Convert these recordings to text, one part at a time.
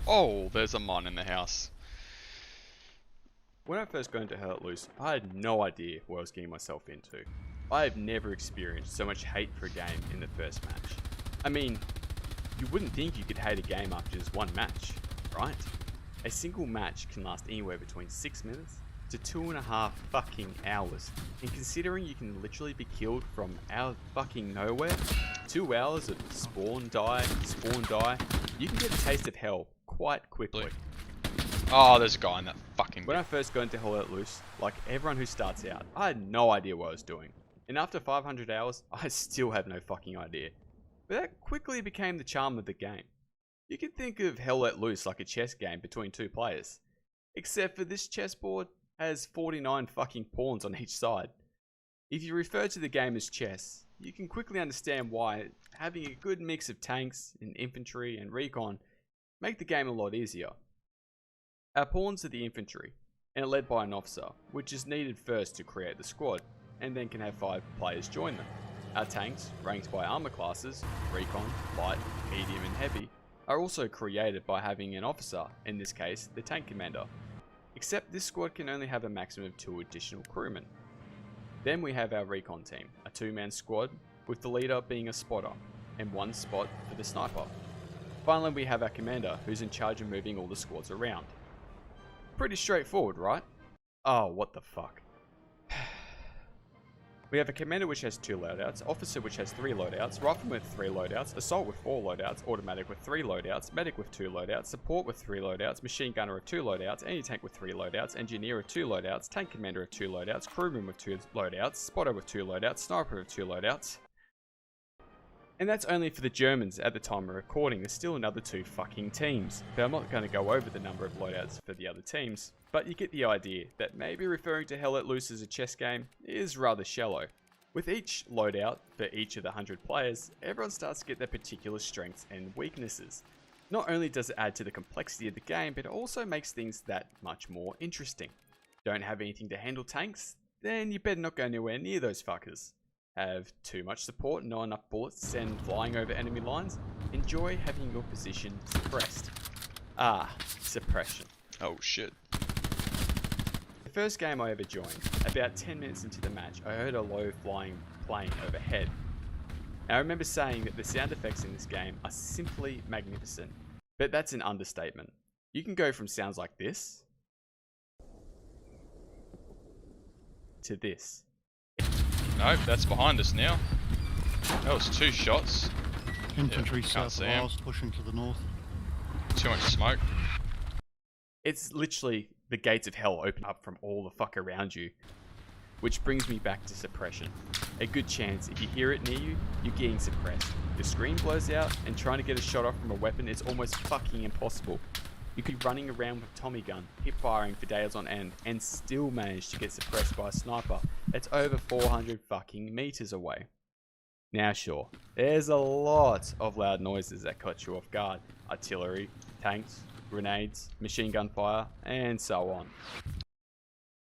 Oh, there's a mon in the house. When I first got into Hell Let Loose, I had no idea what I was getting myself into. I have never experienced so much hate for a game in the first match. I mean, you wouldn't think you could hate a game after just one match, right? A single match can last anywhere between 6 minutes to 2.5 fucking hours. And considering you can literally be killed from out of fucking nowhere, 2 hours of spawn die, you can get a taste of hell quite quickly. Oh, there's a guy in that fucking When bit. I first got into Hell Let Loose, like everyone who starts out, I had no idea what I was doing. And after 500 hours, I still have no fucking idea. But that quickly became the charm of the game. You can think of Hell Let Loose like a chess game between 2 players. Except for this chessboard has 49 fucking pawns on each side. If you refer to the game as chess, you can quickly understand why having a good mix of tanks and infantry and recon make the game a lot easier. Our pawns are the infantry, and are led by an officer, which is needed first to create the squad, and then can have 5 players join them. Our tanks, ranked by armor classes, recon, light, medium and heavy, are also created by having an officer, in this case the tank commander. Except this squad can only have a maximum of 2 additional crewmen. Then we have our recon team, a 2-man squad with the leader being a spotter, and 1 spot for the sniper. Finally we have our commander, who's in charge of moving all the squads around. Pretty straightforward, right? Oh, what the fuck. We have a commander which has 2 loadouts, officer which has 3 loadouts, rifleman with 3 loadouts, assault with 4 loadouts, automatic with 3 loadouts, medic with 2 loadouts, support with 3 loadouts, machine gunner with 2 loadouts, anti-tank with 3 loadouts, engineer with 2 loadouts, tank commander with 2 loadouts, crewman with 2 loadouts, spotter with 2 loadouts, sniper with 2 loadouts. And that's only for the Germans at the time of recording. There's still another 2 fucking teams. But I'm not going to go over the number of loadouts for the other teams. But you get the idea that maybe referring to Hell Let Loose as a chess game is rather shallow. With each loadout for each of the 100 players, everyone starts to get their particular strengths and weaknesses. Not only does it add to the complexity of the game, but it also makes things that much more interesting. Don't have anything to handle tanks? Then you better not go anywhere near those fuckers. Have too much support and not enough bullets to send flying over enemy lines? Enjoy having your position suppressed. Ah, suppression. Oh shit. The first game I ever joined, about 10 minutes into the match, I heard a low flying plane overhead. Now, I remember saying that the sound effects in this game are simply magnificent, but that's an understatement. You can go from sounds like this to this. Nope, that's behind us now. That was 2 shots. Infantry can't south see of 'em. ours, pushing to the north. Too much smoke. It's literally the gates of hell open up from all the fuck around you. Which brings me back to suppression. A good chance if you hear it near you, you're getting suppressed. The screen blows out and trying to get a shot off from a weapon is almost fucking impossible. You could be running around with a Tommy gun, hip firing for days on end, and still manage to get suppressed by a sniper that's over 400 fucking meters away. Now sure, there's a lot of loud noises that catch you off guard. Artillery, tanks, grenades, machine gun fire, and so on.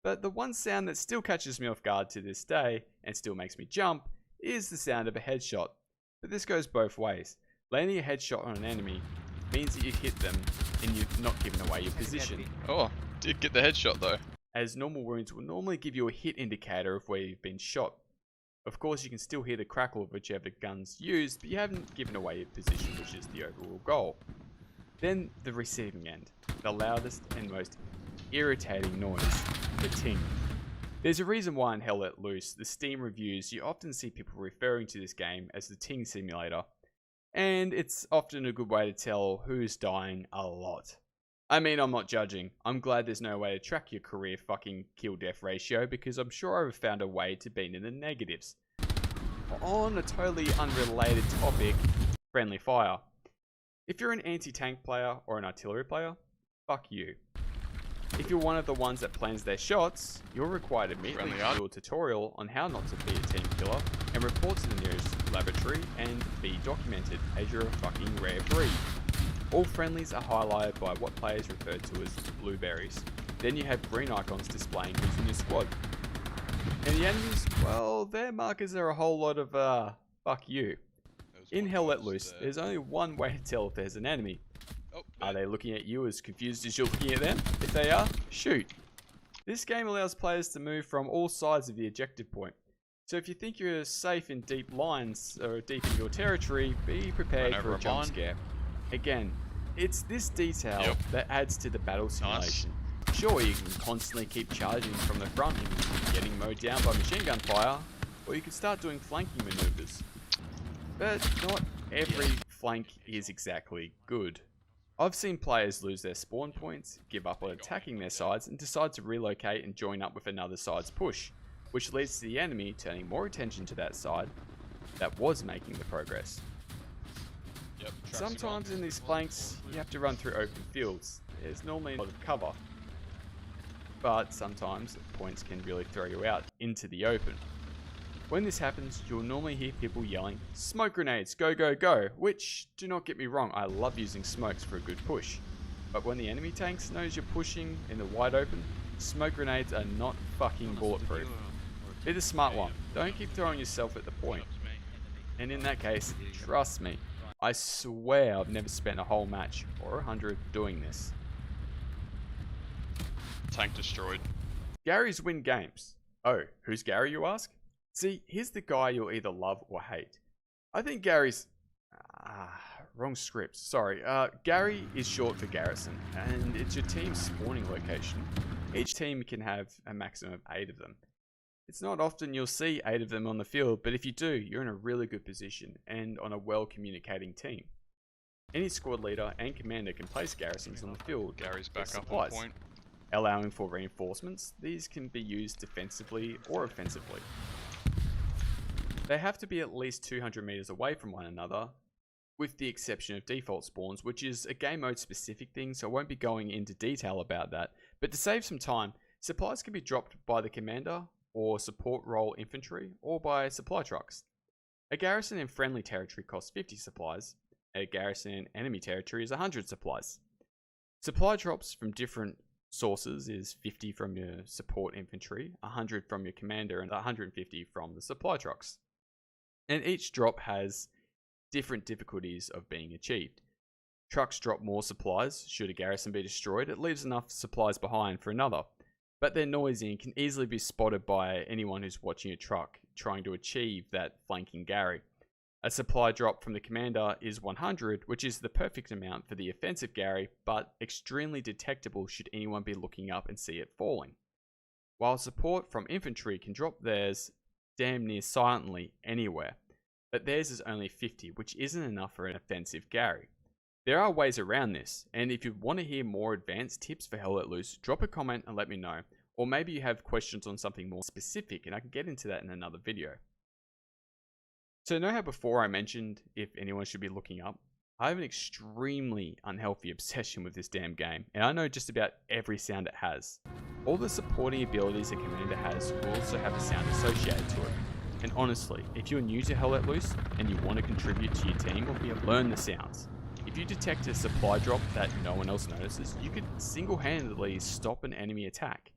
But the one sound that still catches me off guard to this day, and still makes me jump, is the sound of a headshot. But this goes both ways. Landing a headshot on an enemy means that you hit them, and you've not given away your position. Oh, did get the headshot though. As normal wounds will normally give you a hit indicator of where you've been shot. Of course you can still hear the crackle of whichever gun's used, but you haven't given away your position, which is the overall goal. Then the receiving end, the loudest and most irritating noise, the ting. There's a reason why in Hell Let Loose, the Steam reviews, you often see people referring to this game as the ting simulator. And it's often a good way to tell who's dying a lot. I mean, I'm not judging. I'm glad there's no way to track your career fucking kill-death ratio because I'm sure I would have found a way to be in the negatives. On a totally unrelated topic, friendly fire. If you're an anti-tank player or an artillery player, fuck you. If you're one of the ones that plans their shots, you're required immediately to do a tutorial on how not to be a team killer and report to the nearest laboratory and be documented as you're a fucking rare breed. All friendlies are highlighted by what players refer to as blueberries. Then you have green icons displaying who's in your squad. And the enemies, well, their markers are a whole lot of, fuck you. In Hell Let Loose, there's only one way to tell if there's an enemy. Oh, Are they looking at you as confused as you're looking at them? If they are, shoot. This game allows players to move from all sides of the objective point. So if you think you're safe in deep lines or deep in your territory, be prepared for a jump scare. Again, it's this detail that adds to the battle simulation. Sure, you can constantly keep charging from the front and getting mowed down by machine gun fire, or you can start doing flanking maneuvers. But not every flank is exactly good. I've seen players lose their spawn points, give up on attacking their sides, and decide to relocate and join up with another side's push, which leads to the enemy turning more attention to that side that was making the progress. Sometimes in these flanks, you have to run through open fields. There's normally a lot of cover, but sometimes points can really throw you out into the open. When this happens, you'll normally hear people yelling, "Smoke grenades, go, go, go," which, do not get me wrong, I love using smokes for a good push. But when the enemy tanks knows you're pushing in the wide open, smoke grenades are not fucking bulletproof. Be the smart one, don't keep throwing yourself at the point. And in that case, trust me, I swear I've never spent a whole match, or 100, doing this. Tank destroyed. Garys win games. Oh, who's Gary, you ask? See, here's the guy you'll either love or hate. I think Gary's... wrong script, sorry. Gary is short for Garrison, and it's your team's spawning location. Each team can have a maximum of 8 of them. It's not often you'll see 8 of them on the field, but if you do, you're in a really good position, and on a well-communicating team. Any squad leader and commander can place garrisons on the field. Gary's back up on point. Allowing for reinforcements, these can be used defensively or offensively. They have to be at least 200 meters away from one another, with the exception of default spawns, which is a game mode specific thing, so I won't be going into detail about that. But to save some time, supplies can be dropped by the commander or support role infantry, or by supply trucks. A garrison in friendly territory costs 50 supplies, a garrison in enemy territory is 100 supplies. Supply drops from different sources is 50 from your support infantry, 100 from your commander, and 150 from the supply trucks. And each drop has different difficulties of being achieved. Trucks drop more supplies. Should a garrison be destroyed, it leaves enough supplies behind for another. But they're noisy and can easily be spotted by anyone who's watching a truck trying to achieve that flanking Gary. A supply drop from the commander is 100, which is the perfect amount for the offensive Gary, but extremely detectable should anyone be looking up and see it falling. While support from infantry can drop theirs damn near silently anywhere, but theirs is only 50, which isn't enough for an offensive Gary. There are ways around this, and if you want to hear more advanced tips for Hell Let Loose, drop a comment and let me know, or maybe you have questions on something more specific and I can get into that in another video. So know how before I mentioned if anyone should be looking up? I have an extremely unhealthy obsession with this damn game, and I know just about every sound it has. All the supporting abilities a commander has will also have a sound associated to it. And honestly, if you're new to Hell Let Loose and you want to contribute to your team, learn the sounds. If you detect a supply drop that no one else notices, you could single-handedly stop an enemy attack.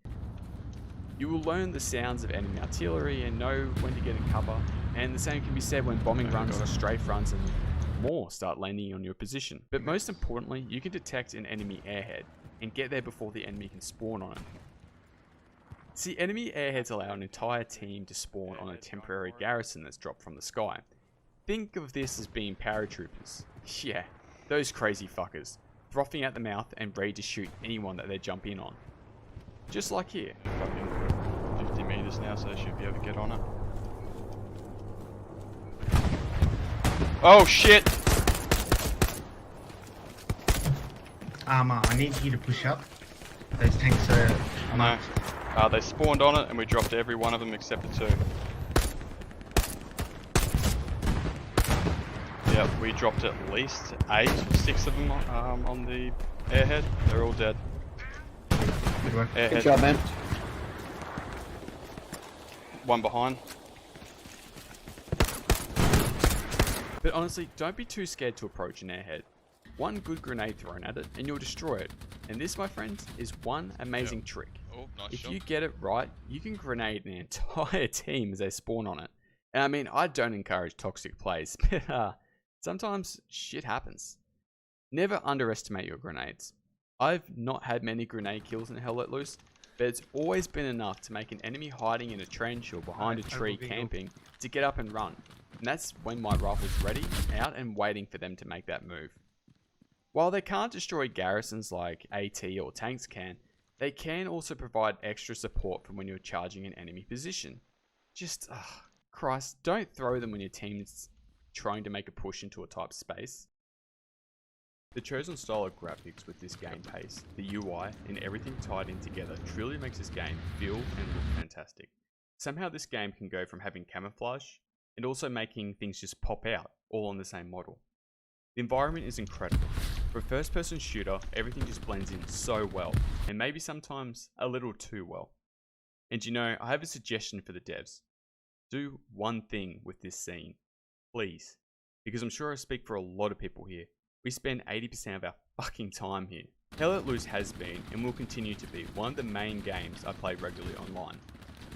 You will learn the sounds of enemy artillery and know when to get in cover, and the same can be said when bombing runs, strafe runs, and more start landing on your position. But most importantly, you can detect an enemy airhead and get there before the enemy can spawn on it. See, enemy airheads allow an entire team to spawn on a temporary garrison that's dropped from the sky. Think of this as being paratroopers. Yeah, those crazy fuckers, frothing at the mouth and ready to shoot anyone that they jump in on. Just like here. Fucking 50 meters now, so they should be able to get on it. Oh shit! I need you to push up. Those tanks are... No. They spawned on it and we dropped every one of them except for 2. Yeah, we dropped at least 8 or 6 of them on the airhead. They're all dead. Good work. Airhead. Good job, man. One behind. But honestly, don't be too scared to approach an airhead. One good grenade thrown at it and you'll destroy it. And this, my friends, is one amazing trick. Oh, nice If shot. you get it right, you can grenade an entire team as they spawn on it. And I mean, I don't encourage toxic plays, but sometimes shit happens. Never underestimate your grenades. I've not had many grenade kills in Hell Let Loose, but it's always been enough to make an enemy hiding in a trench or behind a tree camping to get up and run. And that's when my rifle's ready, out and waiting for them to make that move. While they can't destroy garrisons like AT or tanks can, they can also provide extra support from when you're charging an enemy position. Just, Christ, don't throw them when your team's trying to make a push into a type space. The chosen style of graphics with this game pace, the UI, and everything tied in together truly makes this game feel and look fantastic. Somehow this game can go from having camouflage and also making things just pop out, all on the same model. The environment is incredible. For a first person shooter, everything just blends in so well, and maybe sometimes a little too well. And you know, I have a suggestion for the devs. Do one thing with this scene, please, because I'm sure I speak for a lot of people here. We spend 80% of our fucking time here. Hell Let Loose has been, and will continue to be, one of the main games I play regularly online.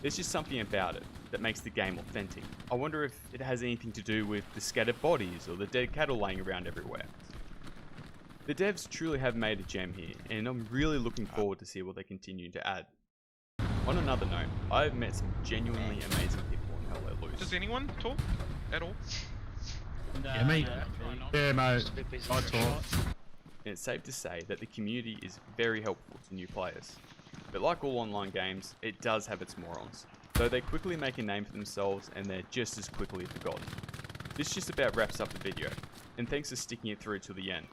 There's just something about it that makes the game authentic. I wonder if it has anything to do with the scattered bodies or the dead cattle laying around everywhere. The devs truly have made a gem here, and I'm really looking forward to see what they continue to add. On another note, I've met some genuinely amazing people in Hell Let Loose. Does anyone talk at all? Yeah, mate. Yeah, mate. I talk. And it's safe to say that the community is very helpful to new players. But like all online games, it does have its morons. Though they quickly make a name for themselves and they're just as quickly forgotten. This just about wraps up the video, and thanks for sticking it through till the end.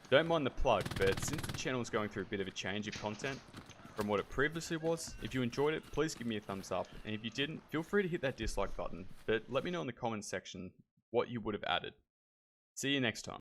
Don't mind the plug, but since the channel is going through a bit of a change of content from what it previously was, if you enjoyed it, please give me a thumbs up, and if you didn't, feel free to hit that dislike button, but let me know in the comments section what you would have added. See you next time.